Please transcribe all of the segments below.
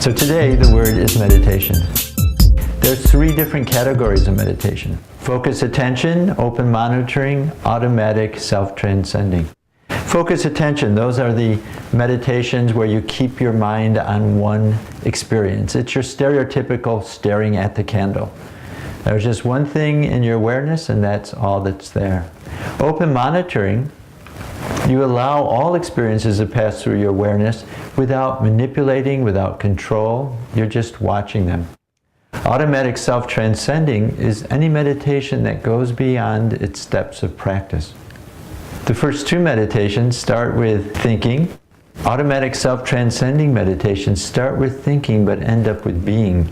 So today the word is meditation. There's 3 different categories of meditation: focus attention, open monitoring, automatic self-transcending. Focus attention, those are the meditations where you keep your mind on one experience. It's your stereotypical staring at the candle. There's just one thing in your awareness and that's all that's there. Open monitoring, you allow all experiences to pass through your awareness without manipulating, without control. You're just watching them. Automatic self-transcending is any meditation that goes beyond its steps of practice. The first 2 meditations start with thinking. Automatic self-transcending meditations start with thinking but end up with being,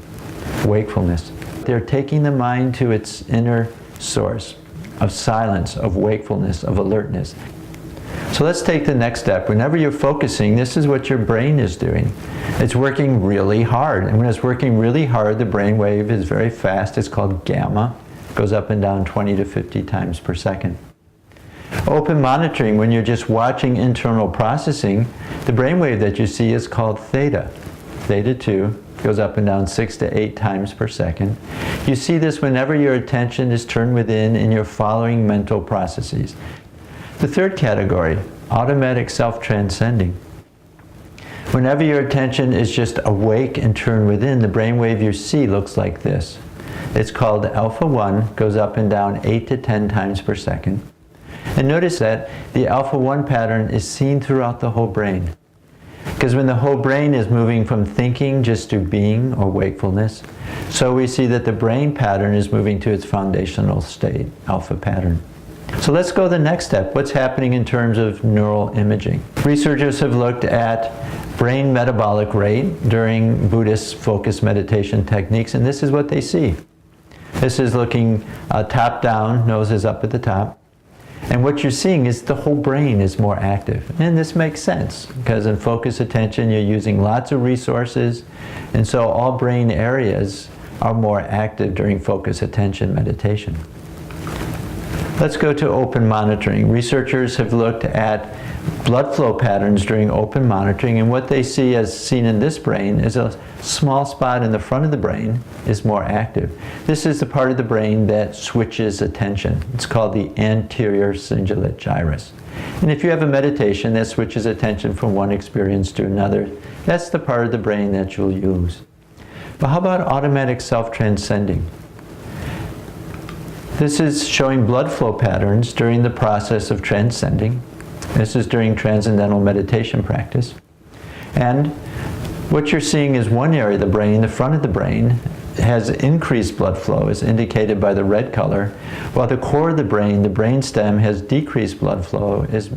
wakefulness. They're taking the mind to its inner source of silence, of wakefulness, of alertness. So let's take the next step. Whenever you're focusing, this is what your brain is doing. It's working really hard. And when it's working really hard, the brain wave is very fast. It's called gamma. It goes up and down 20 to 50 times per second. Open monitoring, when you're just watching internal processing, the brainwave that you see is called theta. Theta 2 goes up and down 6 to 8 times per second. You see this whenever your attention is turned within and you're following mental processes. The third category, automatic self-transcending. Whenever your attention is just awake and turned within, the brainwave you see looks like this. It's called alpha 1, goes up and down 8 to 10 times per second. And notice that the alpha 1 pattern is seen throughout the whole brain. Because when the whole brain is moving from thinking just to being or wakefulness, so we see that the brain pattern is moving to its foundational state, alpha pattern. So let's go to the next step. What's happening in terms of neural imaging? Researchers have looked at brain metabolic rate during Buddhist focused meditation techniques, and this is what they see. This is looking top down, nose is up at the top. And what you're seeing is the whole brain is more active. And this makes sense, because in focus attention you're using lots of resources, and so all brain areas are more active during focus attention meditation. Let's go to open monitoring. Researchers have looked at blood flow patterns during open monitoring, and what they see, as seen in this brain, is a small spot in the front of the brain is more active. This is the part of the brain that switches attention. It's called the anterior cingulate gyrus. And if you have a meditation that switches attention from one experience to another, that's the part of the brain that you'll use. But how about automatic self-transcending? This is showing blood flow patterns during the process of transcending. This is during transcendental meditation practice. And what you're seeing is one area of the brain, the front of the brain, has increased blood flow, as indicated by the red color, while the core of the brain stem, has decreased blood flow, is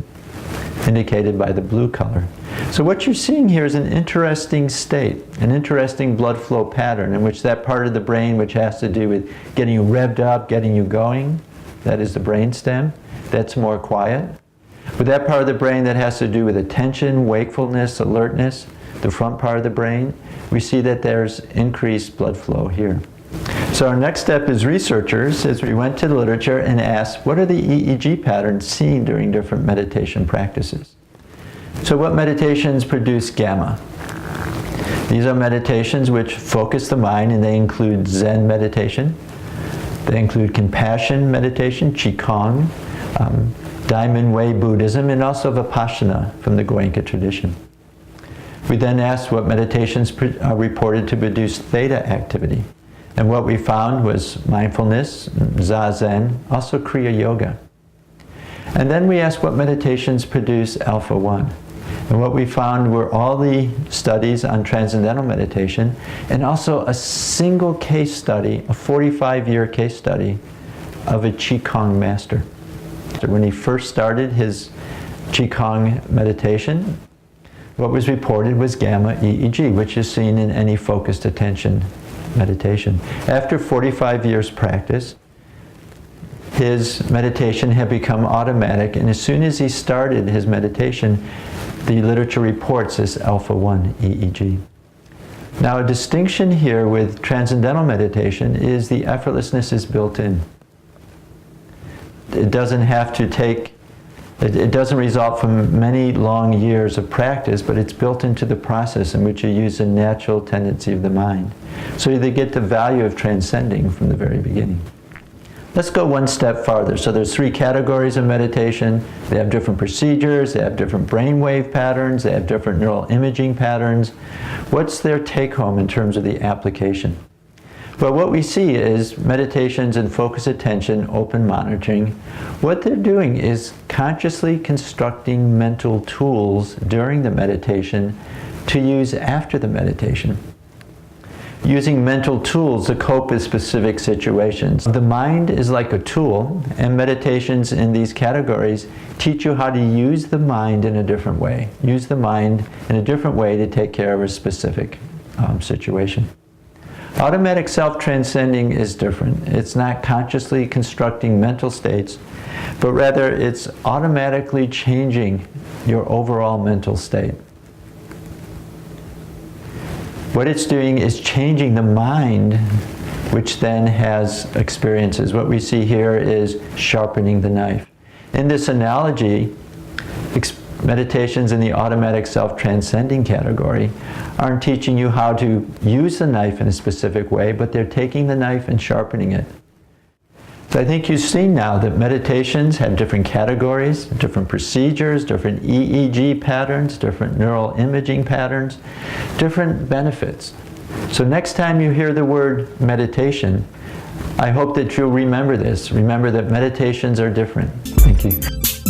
indicated by the blue color. So what you're seeing here is an interesting state, an interesting blood flow pattern in which that part of the brain which has to do with getting you revved up, getting you going, that is the brain stem, that's more quiet. With that part of the brain that has to do with attention, wakefulness, alertness, the front part of the brain, we see that there's increased blood flow here. So our next step as researchers is we went to the literature and asked, what are the EEG patterns seen during different meditation practices? So what meditations produce gamma? These are meditations which focus the mind, and they include Zen meditation. They include compassion meditation, Qigong, Diamond Way Buddhism, and also Vipassana from the Goenka tradition. We then asked what meditations are reported to produce theta activity. And what we found was mindfulness, Zazen, also Kriya Yoga. And then we asked what meditations produce alpha 1. And what we found were all the studies on transcendental meditation, and also a single case study, a 45-year case study of a Qigong master. When he first started his Qigong meditation, what was reported was gamma EEG, which is seen in any focused attention meditation. After 45 years practice, his meditation had become automatic, and as soon as he started his meditation, the literature reports this alpha 1 EEG. Now, a distinction here with transcendental meditation is the effortlessness is built in. It doesn't have to take It doesn't result from many long years of practice, but it's built into the process in which you use the natural tendency of the mind. So they get the value of transcending from the very beginning. Let's go one step farther. So there's 3 categories of meditation. They have different procedures, they have different brainwave patterns, they have different neural imaging patterns. What's their take-home in terms of the application? Well, what we see is meditations and focused attention, open monitoring. What they're doing is consciously constructing mental tools during the meditation to use after the meditation. Using mental tools to cope with specific situations. The mind is like a tool, and meditations in these categories teach you how to use the mind in a different way. Use the mind in a different way to take care of a specific situation. Automatic self-transcending is different. It's not consciously constructing mental states, but rather it's automatically changing your overall mental state. What it's doing is changing the mind, which then has experiences. What we see here is sharpening the knife. In this analogy, meditations in the automatic self-transcending category aren't teaching you how to use the knife in a specific way, but they're taking the knife and sharpening it. So I think you've seen now that meditations have different categories, different procedures, different EEG patterns, different neural imaging patterns, different benefits. So next time you hear the word meditation, I hope that you'll remember this. Remember that meditations are different. Thank you.